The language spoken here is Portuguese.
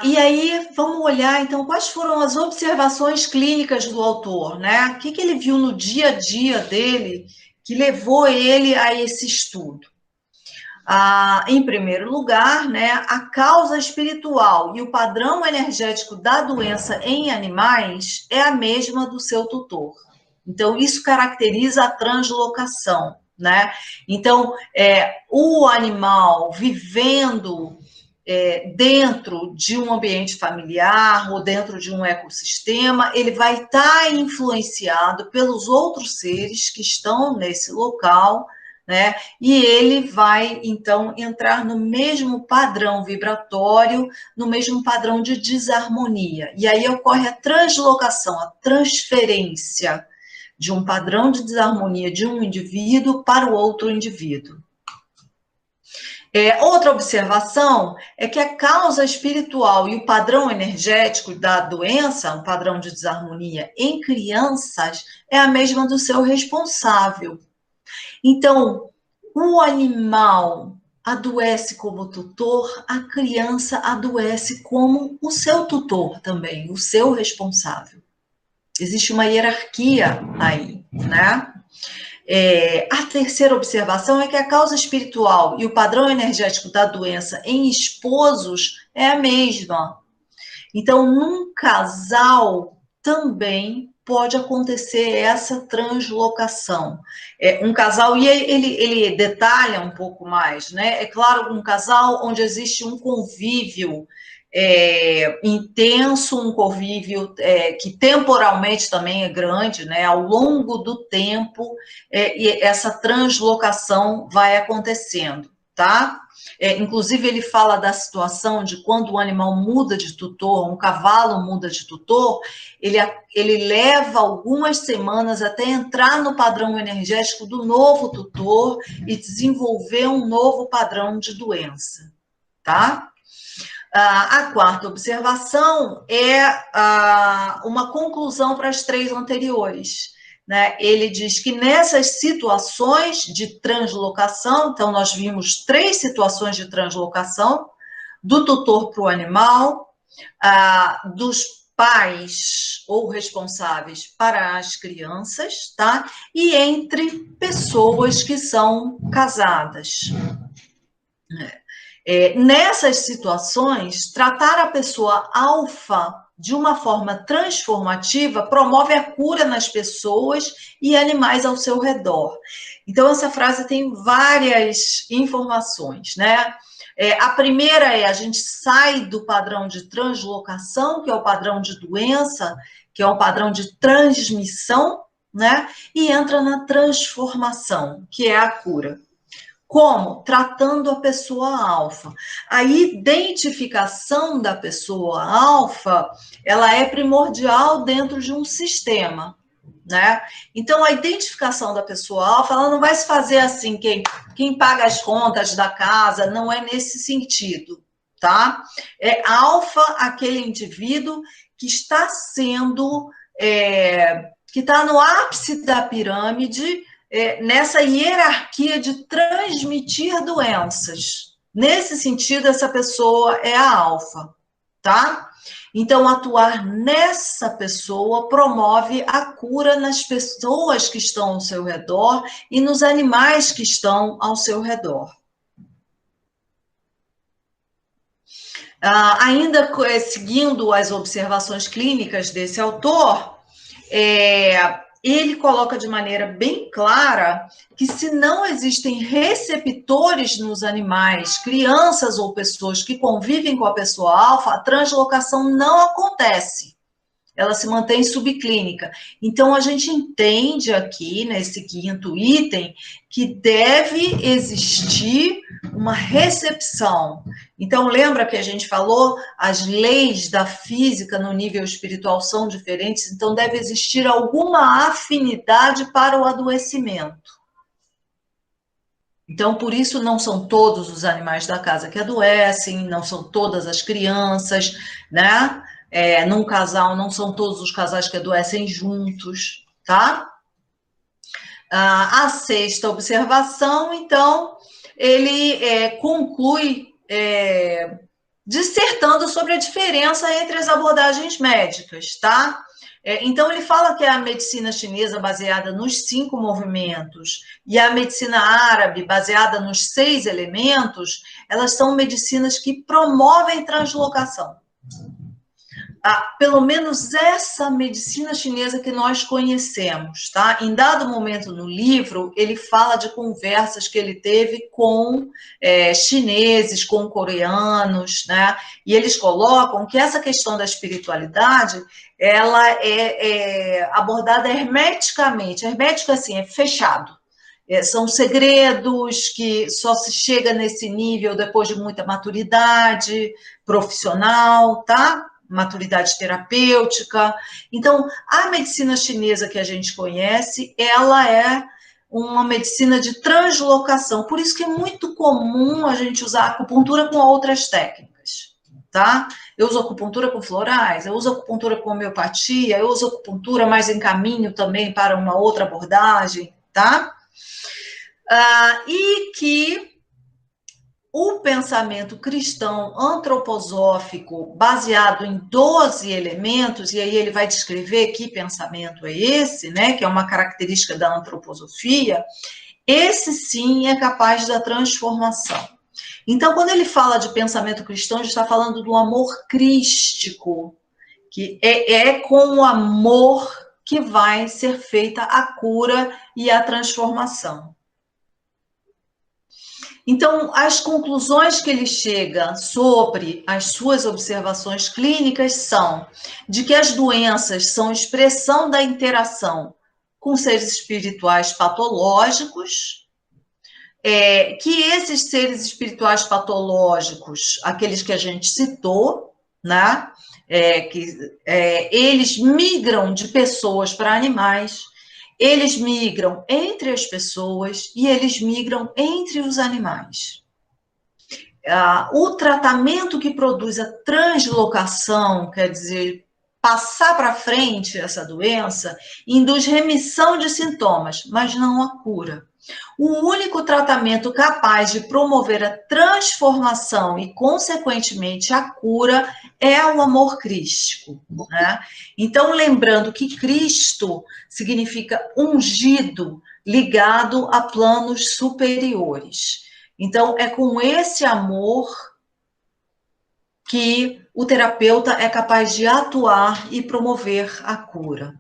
E aí, vamos olhar, então, quais foram as observações clínicas do autor, né? O que ele viu no dia a dia dele que levou ele a esse estudo? Em primeiro lugar, né, a causa espiritual e o padrão energético da doença em animais é a mesma do seu tutor. Então, isso caracteriza a translocação, né? Então, o animal vivendo dentro de um ambiente familiar ou dentro de um ecossistema, ele vai estar influenciado pelos outros seres que estão nesse local, né? E ele vai, então, entrar no mesmo padrão vibratório, no mesmo padrão de desarmonia. E aí ocorre a translocação, a transferência de um padrão de desarmonia de um indivíduo para o outro indivíduo. Outra observação é que a causa espiritual e o padrão energético da doença, um padrão de desarmonia em crianças, é a mesma do seu responsável. Então, o animal adoece como tutor, a criança adoece como o seu tutor também, o seu responsável. Existe uma hierarquia aí, né? A terceira observação é que a causa espiritual e o padrão energético da doença em esposos é a mesma. Então, num casal também pode acontecer essa translocação. Um casal, e ele detalha um pouco mais, né? É claro, um casal onde existe um convívio intenso, um convívio que temporalmente também é grande, né? Ao longo do tempo, e essa translocação vai acontecendo, tá? Inclusive, ele fala da situação de quando o animal muda de tutor, um cavalo muda de tutor, ele leva algumas semanas até entrar no padrão energético do novo tutor e desenvolver um novo padrão de doença, tá? A quarta observação é uma conclusão para as três anteriores. Né? Ele diz que nessas situações de translocação, então nós vimos três situações de translocação, do tutor para o animal, dos pais ou responsáveis para as crianças, tá? E entre pessoas que são casadas. Nessas situações, tratar a pessoa alfa de uma forma transformativa promove a cura nas pessoas e animais ao seu redor. Então, essa frase tem várias informações, né? A primeira é: a gente sai do padrão de translocação, que é o padrão de doença, que é um padrão de transmissão, né? E entra na transformação, que é a cura. Como? Tratando a pessoa alfa. A identificação da pessoa alfa, ela é primordial dentro de um sistema, né? Então, a identificação da pessoa alfa, ela não vai se fazer assim, quem paga as contas da casa, não é nesse sentido, tá? É alfa aquele indivíduo que está sendo, que está no ápice da pirâmide, nessa hierarquia de transmitir doenças. Nesse sentido, essa pessoa é a alfa, tá? Então, atuar nessa pessoa promove a cura nas pessoas que estão ao seu redor e nos animais que estão ao seu redor. Ainda seguindo as observações clínicas desse autor, ele coloca de maneira bem clara que se não existem receptores nos animais, crianças ou pessoas que convivem com a pessoa alfa, a translocação não acontece. Ela se mantém subclínica. Então, a gente entende aqui, nesse quinto item, que deve existir uma recepção. Então, lembra que a gente falou? As leis da física no nível espiritual são diferentes, então deve existir alguma afinidade para o adoecimento. Então, por isso, não são todos os animais da casa que adoecem, não são todas as crianças, né? Num casal, não são todos os casais que adoecem juntos, tá? A sexta observação, então, ele conclui dissertando sobre a diferença entre as abordagens médicas, tá? Então, ele fala que a medicina chinesa, baseada nos 5 movimentos, e a medicina árabe, baseada nos 6 elementos, elas são medicinas que promovem translocação. Pelo menos essa medicina chinesa que nós conhecemos, tá? Em dado momento no livro, ele fala de conversas que ele teve com chineses, com coreanos, né? E eles colocam que essa questão da espiritualidade, ela é abordada hermeticamente. Hermético, assim, é fechado. São segredos que só se chega nesse nível depois de muita maturidade profissional, tá? Maturidade terapêutica. Então, a medicina chinesa que a gente conhece, ela é uma medicina de translocação. Por isso que é muito comum a gente usar acupuntura com outras técnicas, tá? Eu uso acupuntura com florais, eu uso acupuntura com homeopatia, eu uso acupuntura, mas encaminho também para uma outra abordagem, tá? E que o pensamento cristão antroposófico, baseado em 12 elementos, e aí ele vai descrever que pensamento é esse, né, que é uma característica da antroposofia, esse sim é capaz da transformação. Então, quando ele fala de pensamento cristão, ele está falando do amor crístico, que é com o amor que vai ser feita a cura e a transformação. Então, as conclusões que ele chega sobre as suas observações clínicas são de que as doenças são expressão da interação com seres espirituais patológicos, que esses seres espirituais patológicos, aqueles que a gente citou, né, eles migram de pessoas para animais, eles migram entre as pessoas e eles migram entre os animais. O tratamento que produz a translocação, quer dizer, passar para frente essa doença, induz remissão de sintomas, mas não a cura. O único tratamento capaz de promover a transformação e, consequentemente, a cura é o amor crístico, né? Então, lembrando que Cristo significa ungido, ligado a planos superiores. Então, é com esse amor que o terapeuta é capaz de atuar e promover a cura.